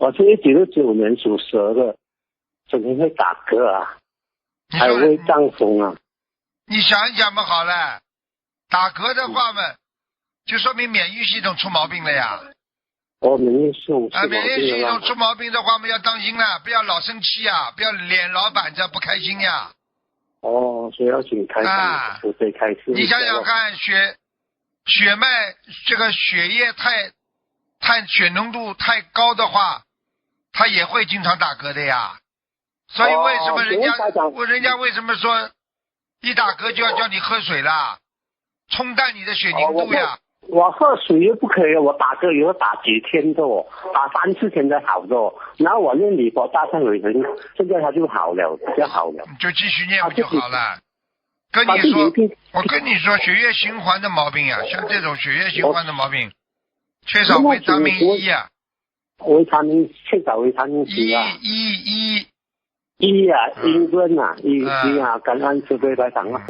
我是1969年属蛇的，整天会打嗝啊，还有会胀风啊。你想一想嘛，好了，打嗝的话嘛，就说明免疫系统出毛病了呀。免疫系统免疫系统出毛病的话嘛，要当心了，不要老生气呀，不要脸老板着不开心呀。所以要请开示，慈悲开示。你想想看，血脉这个血液太血浓度太高的话，他也会经常打嗝的呀。所以为什么人家为什么说一打嗝就要叫你喝水啦，冲淡你的血凝度呀？我喝水又不可以，我打嗝也要打几天的哦，打3、4天才好的哦。然后我念礼佛大忏悔文，现在它就好了，比较好了。就继续念不就好了？我跟你说，血液循环的毛病呀，像这种血液循环的毛病，缺少维他命 E 呀。缺少维他命 C 啊。E 啊，英文啊，E 啊，感恩慈悲来讲啊。